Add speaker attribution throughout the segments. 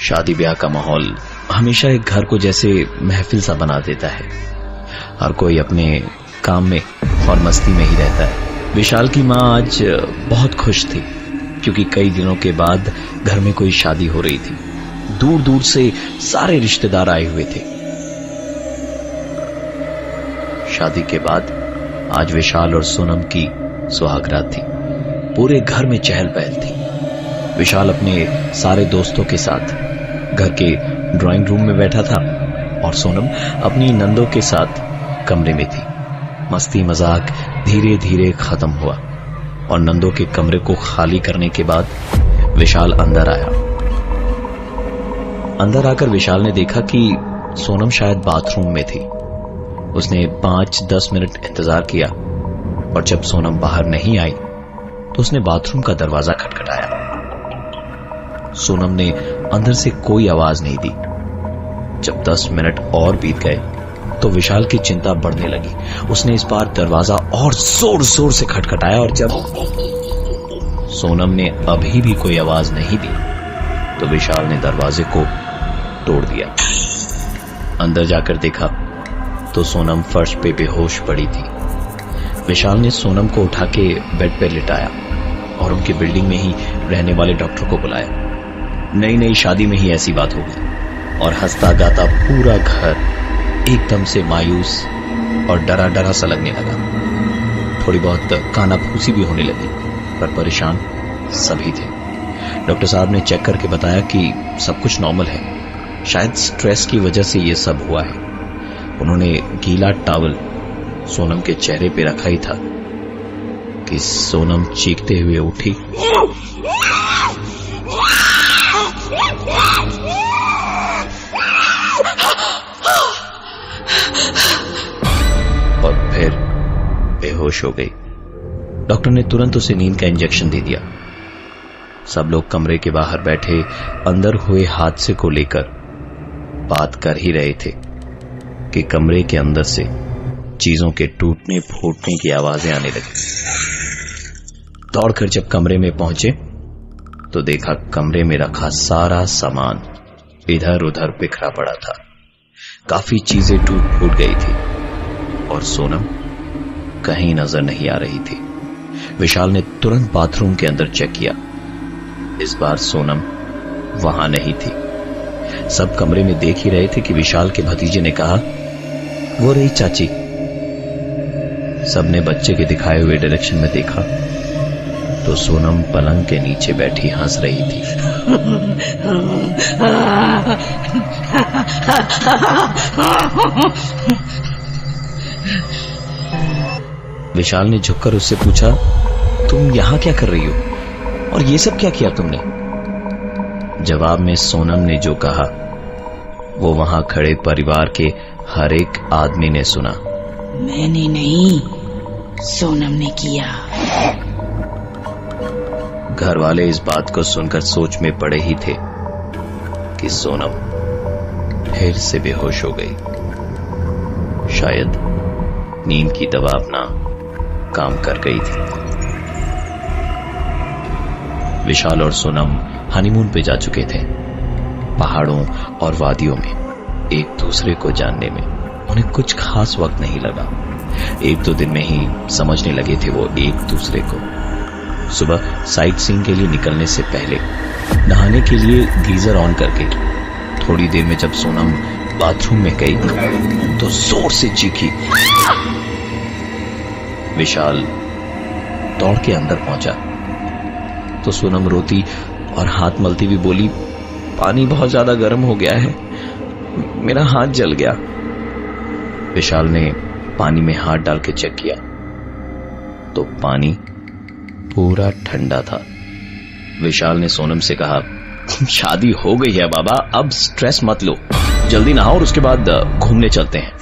Speaker 1: शादी ब्याह का माहौल हमेशा एक घर को जैसे महफिल सा बना देता है। हर कोई अपने काम में और मस्ती में ही रहता है। विशाल की माँ आज बहुत खुश थी क्योंकि कई दिनों के बाद घर में कोई शादी हो रही थी। दूर दूर से सारे रिश्तेदार आए हुए थे। शादी के बाद आज विशाल और सोनम की सुहागरात थी। पूरे घर में चहल पहल थी। विशाल अपने सारे दोस्तों के साथ घर के ड्राइंग रूम में बैठा था और सोनम अपनी नंदों के साथ कमरे में थी। मस्ती मजाक धीरे धीरे खत्म हुआ और नंदों के कमरे को खाली करने के बाद विशाल अंदर आया। अंदर आकर विशाल ने देखा कि सोनम शायद बाथरूम में थी। उसने 5-10 मिनट इंतजार किया और जब सोनम बाहर नहीं आई तो उसने बाथरूम का दरवाजा खटखटाया। सोनम ने अंदर से कोई आवाज नहीं दी। जब 10 मिनट और बीत गए तो विशाल की चिंता बढ़ने लगी। उसने इस बार दरवाजा और जोर जोर से खटखटाया और जब सोनम ने अभी भी कोई आवाज नहीं दी तो विशाल ने दरवाजे को तोड़ दिया। अंदर जाकर देखा तो सोनम फर्श पे बेहोश पड़ी थी। विशाल ने सोनम को उठा के बेड पे लिटाया और उनकी बिल्डिंग में ही रहने वाले डॉक्टर को बुलाया। नई नई शादी में ही ऐसी बात हो गई और हंसता गाता पूरा घर एकदम से मायूस और डरा डरा सा लगने लगा। थोड़ी बहुत कानाफूसी भी होने लगी पर परेशान सभी थे। डॉक्टर साहब ने चेक करके बताया कि सब कुछ नॉर्मल है, शायद स्ट्रेस की वजह से ये सब हुआ है। उन्होंने गीला टॉवल सोनम के चेहरे पे रखा ही था कि सोनम चीखते हुए उठी और फिर बेहोश हो गई। डॉक्टर ने तुरंत उसे नींद का इंजेक्शन दे दिया। सब लोग कमरे के बाहर बैठे अंदर हुए हादसे को लेकर बात कर ही रहे थे कि कमरे के अंदर से चीजों के टूटने फूटने की आवाजें आने लगी। दौड़कर जब कमरे में पहुंचे तो देखा कमरे में रखा सारा सामान इधर उधर बिखरा पड़ा था। काफी चीजें टूट फूट गई थी और सोनम कहीं नजर नहीं आ रही थी। विशाल ने तुरंत बाथरूम के अंदर चेक किया। इस बार सोनम वहां नहीं थी। सब कमरे में देख ही रहे थे कि विशाल के भतीजे ने कहा, वो रही चाची। सबने बच्चे के दिखाए हुए डायरेक्शन में देखा तो सोनम पलंग के नीचे बैठी हंस रही थी। विशाल ने झुककर उससे पूछा, तुम यहां क्या कर रही हो और ये सब क्या किया तुमने? जवाब में सोनम ने जो कहा वो वहां खड़े परिवार के हर एक आदमी ने सुना।
Speaker 2: मैंने नहीं, सोनम ने किया।
Speaker 1: घर वाले इस बात को सुनकर सोच में पड़े ही थे कि सोनम फिर से बेहोश हो गई। शायद नींद की दवा अपना काम कर गई थी। विशाल और सोनम हनीमून पे जा चुके थे। पहाड़ों और वादियों में एक दूसरे को जानने में उन्हें कुछ खास वक्त नहीं लगा। 1-2 दिन में ही समझने लगे थे वो एक दूसरे को। सुबह साइट सीइंग के लिए निकलने से पहले नहाने के लिए गीजर ऑन करके थोड़ी देर में जब सोनम बाथरूम में गई तो जोर से चीखी। विशाल दौड़ के अंदर पहुंचा तो सोनम रोती और हाथ मलती हुई बोली, पानी बहुत ज्यादा गर्म हो गया है, मेरा हाथ जल गया। विशाल ने पानी में हाथ डाल के चेक किया तो पानी पूरा ठंडा था। विशाल ने सोनम से कहा, शादी हो गई है बाबा, अब स्ट्रेस मत लो, जल्दी नहाओ और उसके बाद घूमने चलते हैं।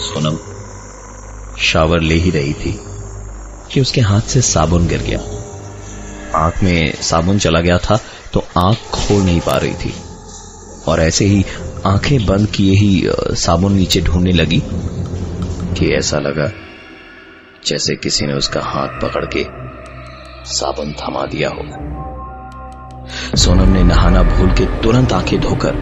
Speaker 1: सोनम शावर ले ही रही थी कि उसके हाथ से साबुन गिर गया। आंख में साबुन चला गया था तो आंख खोल नहीं पा रही थी और ऐसे ही आंखें बंद किए ही साबुन नीचे ढूंढने लगी कि ऐसा लगा जैसे किसी ने उसका हाथ पकड़ के साबुन थमा दिया हो। सोनम ने नहाना भूल के तुरंत आंखें धोकर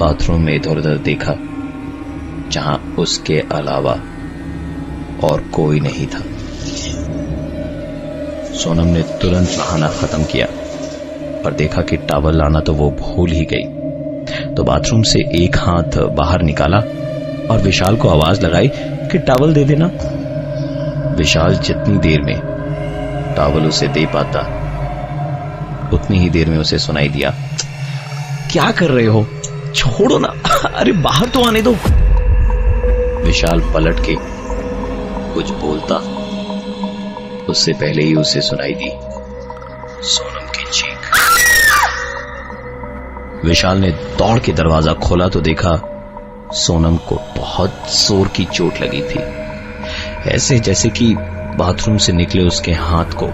Speaker 1: बाथरूम में इधर उधर देखा, जहां उसके अलावा और कोई नहीं था। सोनम ने तुरंत नहाना खत्म किया और देखा कि टॉवल लाना तो वो भूल ही गई। तो बाथरूम से एक हाथ बाहर निकाला और विशाल को आवाज लगाई कि टॉवल दे देना। विशाल जितनी देर में टॉवल उसे दे पाता, उतनी ही देर में उसे सुनाई दिया, क्या कर रहे हो, छोड़ो ना, अरे बाहर तो आने दो। विशाल पलट के कुछ बोलता, उससे पहले ही उसे सुनाई दी सोनम की चीख। विशाल ने दौड़ के दरवाजा खोला तो देखा सोनम को बहुत जोर की चोट लगी थी, ऐसे जैसे कि बाथरूम से निकले उसके हाथ को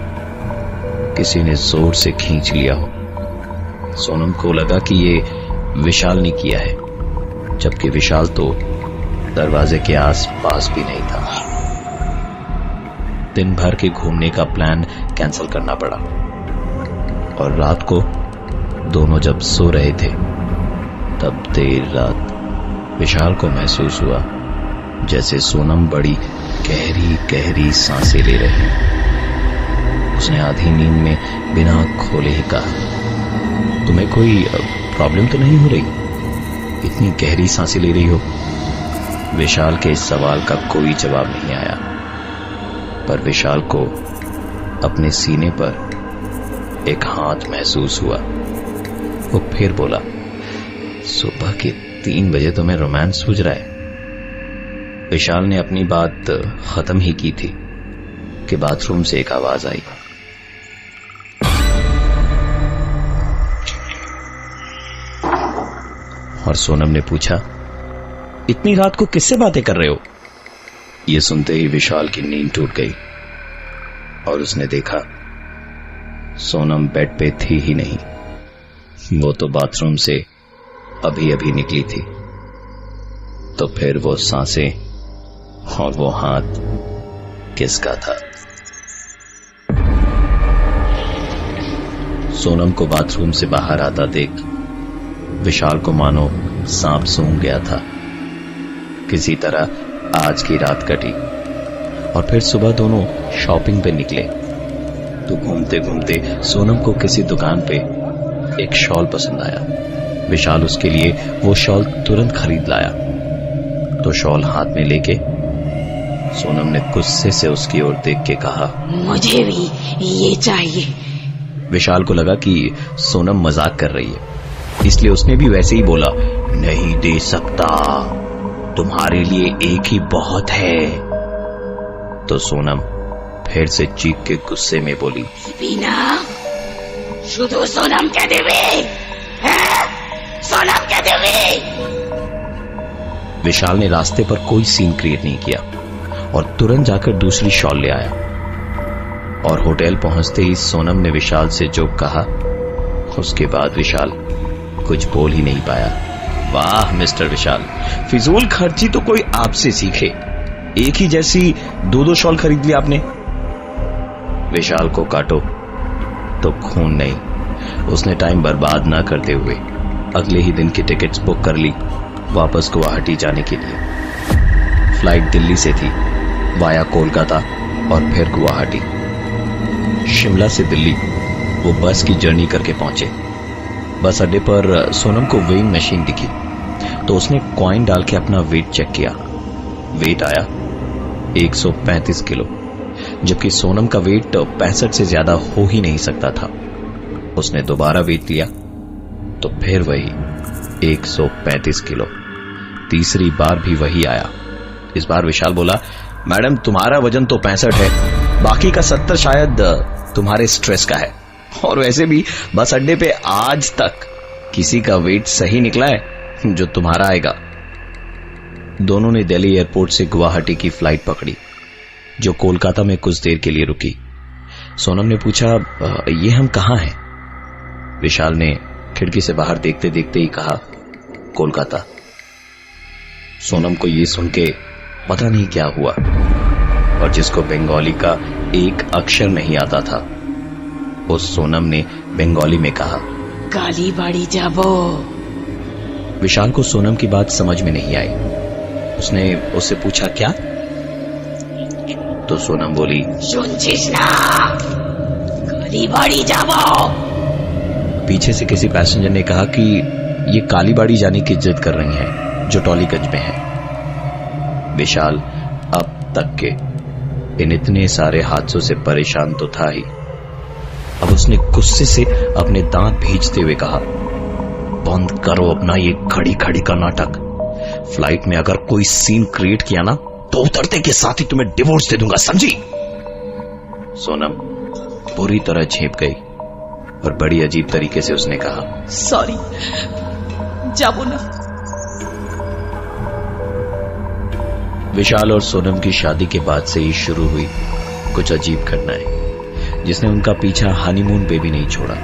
Speaker 1: किसी ने जोर से खींच लिया हो। सोनम को लगा कि ये विशाल ने किया है, जबकि विशाल तो दरवाजे के आसपास भी नहीं था। दिन भर के घूमने का प्लान कैंसिल करना पड़ा और रात को दोनों जब सो रहे थे तब देर रात विशाल को महसूस हुआ जैसे सोनम बड़ी गहरी गहरी सांसें ले रहे हैं। उसने आधी नींद में बिना खोले ही कहा, तुम्हें कोई प्रॉब्लम तो नहीं हो रही, इतनी गहरी सांसें ले रही हो? विशाल के इस सवाल का कोई जवाब नहीं आया, पर विशाल को अपने सीने पर एक हाथ महसूस हुआ। वो फिर बोला, सुबह के 3 बजे तुम्हें रोमांस सूझ रहा है? विशाल ने अपनी बात खत्म ही की थी कि बाथरूम से एक आवाज आई, और सोनम ने पूछा, इतनी रात को किससे बातें कर रहे हो? ये सुनते ही विशाल की नींद टूट गई और उसने देखा सोनम बेड पे थी ही नहीं, वो तो बाथरूम से अभी अभी निकली थी। तो फिर वो सांसें और वो हाथ किसका था? सोनम को बाथरूम से बाहर आता देख विशाल को मानो सांप सूंघ गया था। किसी तरह आज की रात कटी और फिर सुबह दोनों शॉपिंग पे निकले। तो घूमते घूमते सोनम को किसी दुकान पे एक शॉल पसंद आया। विशाल उसके लिए वो शॉल तुरंत खरीद लाया। तो शॉल हाथ में लेके सोनम ने गुस्से से उसकी ओर देख के कहा,
Speaker 2: मुझे भी ये चाहिए।
Speaker 1: विशाल को लगा कि सोनम मजाक कर रही है, इसलिए उसने भी वैसे ही बोला, नहीं दे सकता, तुम्हारे लिए एक ही बहुत है। तो सोनम फिर से चीख के गुस्से में बोली,
Speaker 2: बिना शुद्ध सोनम कह देवे, सोनम कह देवे।
Speaker 1: विशाल ने रास्ते पर कोई सीन क्रिएट नहीं किया और तुरंत जाकर दूसरी शॉल ले आया। और होटल पहुंचते ही सोनम ने विशाल से जो कहा, उसके बाद विशाल कुछ बोल ही नहीं पाया। वाह मिस्टर विशाल, फिजूल खर्ची तो कोई आपसे सीखे, एक ही जैसी 2-2 शॉल खरीद ली आपने। विशाल को काटो तो खून नहीं। उसने टाइम बर्बाद ना करते हुए अगले ही दिन की टिकट्स बुक कर ली वापस गुवाहाटी जाने के लिए। फ्लाइट दिल्ली से थी वाया कोलकाता और फिर गुवाहाटी। शिमला से दिल्ली वो बस की जर्नी करके पहुंचे। बस अड्डे पर सोनम को वेइंग मशीन दिखी तो उसने कॉइन डाल के अपना वेट चेक किया। वेट आया 135 किलो, जबकि सोनम का वेट 65 से ज्यादा हो ही नहीं सकता था। उसने दोबारा वेट लिया तो फिर वही 135 किलो। तीसरी बार भी वही आया। इस बार विशाल बोला, मैडम तुम्हारा वजन तो 65 है, बाकी का 70 शायद तुम्हारे स्ट्रेस का है। और वैसे भी बस अड्डे पे आज तक किसी का वेट सही निकला है जो तुम्हारा आएगा। दोनों ने दिल्ली एयरपोर्ट से गुवाहाटी की फ्लाइट पकड़ी जो कोलकाता में कुछ देर के लिए रुकी। सोनम ने पूछा, ये हम कहां हैं? विशाल ने खिड़की से बाहर देखते देखते ही कहा, कोलकाता। सोनम को ये सुन के पता नहीं क्या हुआ, और जिसको बंगाली का एक अक्षर नहीं आता था, उस सोनम ने बंगाली में कहा,
Speaker 2: कालीबाड़ी जाबो।
Speaker 1: विशाल को सोनम की बात समझ में नहीं आई। उसने उससे पूछा क्या? तो सोनम बोली,
Speaker 2: শুনছিস না, कालीबाड़ी जाबो।
Speaker 1: पीछे से किसी पैसेंजर ने कहा कि ये कालीबाड़ी जाने की जिद कर रही हैं जो टॉलीगंज में है। विशाल अब तक के इन इतने सारे हादसों से परेशान तो था ही, अब उसने गुस्से से अपने दांत भींचते हुए कहा, बंद करो अपना ये खड़ी खड़ी का नाटक। फ्लाइट में अगर कोई सीन क्रिएट किया ना तो उतरते के साथ ही तुम्हें डिवोर्स दे दूंगा, समझी? सोनम बुरी तरह झेप गई और बड़ी अजीब तरीके से उसने कहा,
Speaker 3: सॉरी, जाबो ना।
Speaker 1: विशाल और सोनम की शादी के बाद से ही शुरू हुई कुछ अजीब घटनाएं जिसने उनका पीछा हनीमून पे भी नहीं छोड़ा।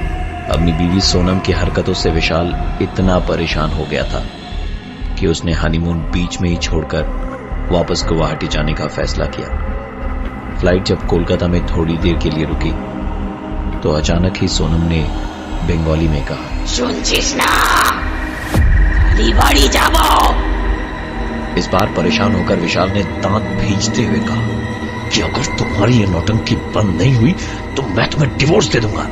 Speaker 1: अपनी बीवी सोनम की हरकतों से विशाल इतना परेशान हो गया था कि उसने हनीमून बीच में ही छोड़कर वापस गुवाहाटी जाने का फैसला किया। फ्लाइट जब कोलकाता में थोड़ी देर के लिए रुकी तो अचानक ही सोनम ने बंगाली में कहा,
Speaker 2: শুনছিস না, कालीबाड़ी जाबो।
Speaker 1: इस बार परेशान होकर विशाल ने दांत भींचते हुए कहा कि अगर तुम्हारी ये नौटंकी बंद नहीं हुई तो मैं तुम्हें डिवोर्स दे दूंगा।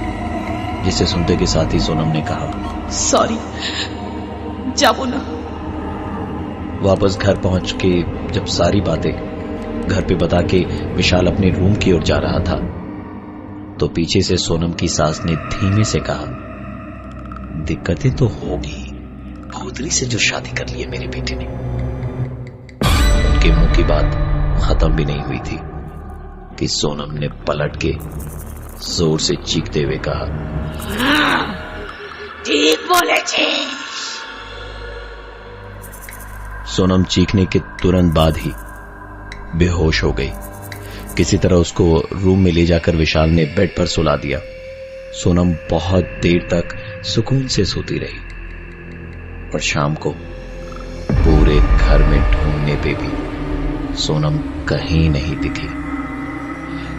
Speaker 1: जिसे सुनते के साथ ही सोनम ने कहा,
Speaker 3: सॉरी, जाबो ना।
Speaker 1: वापस घर पहुंच के जब सारी बातें घर पे बता के विशाल अपने रूम की ओर जा रहा था तो पीछे से सोनम की सास ने धीमे से कहा, दिक्कतें तो होगी, भूतरी से जो शादी कर ली है मेरे बेटे ने। उनके मुंह की बात खत्म भी नहीं हुई थी कि सोनम ने पलट के जोर से चीखते हुए कहा,
Speaker 2: ठीक बोलेছিস।
Speaker 1: सोनम चीखने के तुरंत बाद ही बेहोश हो गई। किसी तरह उसको रूम में ले जाकर विशाल ने बेड पर सुला दिया। सोनम बहुत देर तक सुकून से सोती रही और शाम को पूरे घर में ढूंढने पे भी सोनम कहीं नहीं दिखी।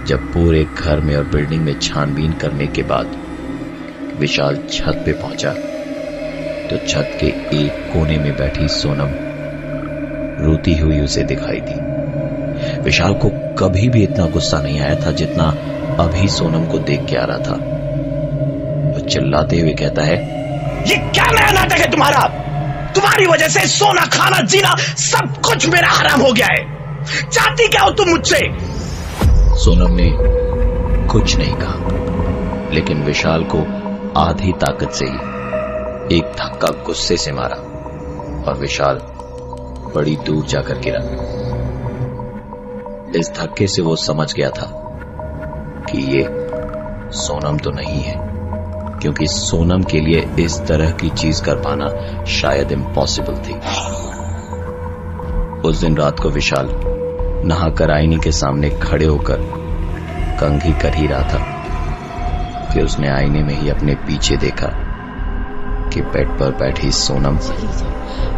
Speaker 1: जब पूरे घर में और बिल्डिंग में छानबीन करने के बाद विशाल छत पे पहुंचा तो छत के एक कोने में बैठी सोनम रोती हुई उसे दिखाई दी। विशाल को कभी भी इतना गुस्सा नहीं आया था जितना अभी सोनम को देख के आ रहा था। वो चिल्लाते हुए कहता है,
Speaker 4: ये क्या नया नाटक है तुम्हारा? तुम्हारी वजह से सोना खाना जीना सब कुछ मेरा हराम हो गया है। चाहती क्या हो तुम मुझसे?
Speaker 1: सोनम ने कुछ नहीं कहा लेकिन विशाल को आधी ताकत से ही एक धक्का गुस्से से मारा और विशाल बड़ी दूर जाकर गिरा। इस धक्के से वो समझ गया था कि ये सोनम तो नहीं है, क्योंकि सोनम के लिए इस तरह की चीज कर पाना शायद इम्पॉसिबल थी। उस दिन रात को विशाल नहाकर आईने के सामने खड़े होकर कंघी कर ही रहा था कि उसने आईने में ही अपने पीछे देखा कि बेड पर बैठी सोनम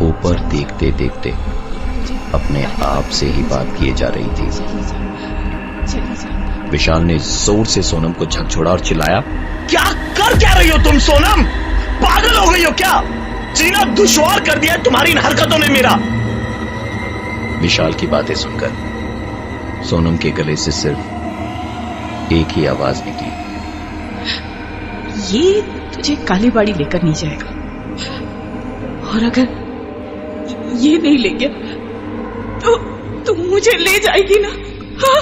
Speaker 1: ऊपर देखते देखते अपने आप से ही बात किए जा रही थी। विशाल ने जोर से सोनम को झकझोड़ा और चिल्लाया,
Speaker 4: क्या कर क्या रही हो तुम सोनम? पागल हो गई हो क्या? जीना दुश्वार कर दिया तुम्हारी इन हरकतों ने मेरा।
Speaker 1: विशाल की बातें सुनकर सोनम के गले से सिर्फ एक ही आवाज निकली,
Speaker 3: ये तुझे कालीबाड़ी लेकर नहीं जाएगा, और अगर ये नहीं ले गया तो तू मुझे ले जाएगी ना? हाँ,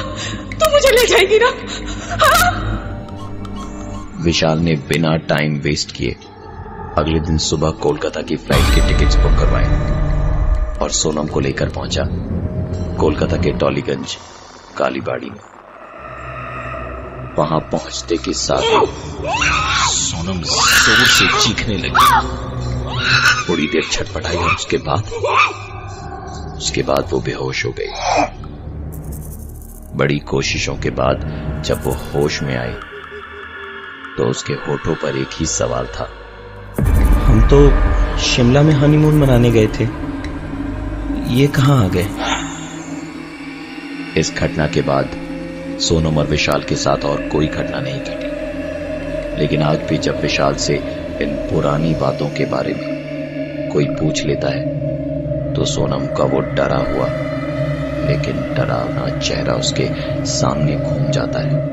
Speaker 3: तू मुझे ले जाएगी ना? हाँ?
Speaker 1: विशाल ने बिना टाइम वेस्ट किए अगले दिन सुबह कोलकाता की फ्लाइट के टिकट्स बुक करवाए और सोनम को लेकर पहुंचा कोलकाता के टॉलीगंज कालीबाड़ी में। वहां पहुंचते के साथ सोनम जोर से चीखने लगी। थोड़ी देर छटपटाई और उसके बाद वो बेहोश हो गई। बड़ी कोशिशों के बाद जब वो होश में आई तो उसके होठों पर एक ही सवाल था, हम तो शिमला में हनीमून मनाने गए थे, ये कहां आ गए? इस घटना के बाद सोनम और विशाल के साथ और कोई घटना नहीं घटी, लेकिन आज भी जब विशाल से इन पुरानी बातों के बारे में कोई पूछ लेता है तो सोनम का वो डरा हुआ लेकिन डरावना चेहरा उसके सामने घूम जाता है।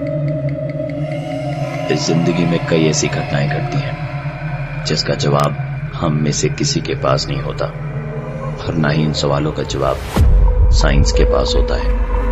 Speaker 1: इस जिंदगी में कई ऐसी घटनाएं घटती हैं जिसका जवाब हम में से किसी के पास नहीं होता और ना ही इन सवालों का जवाब साइंस के पास होता है।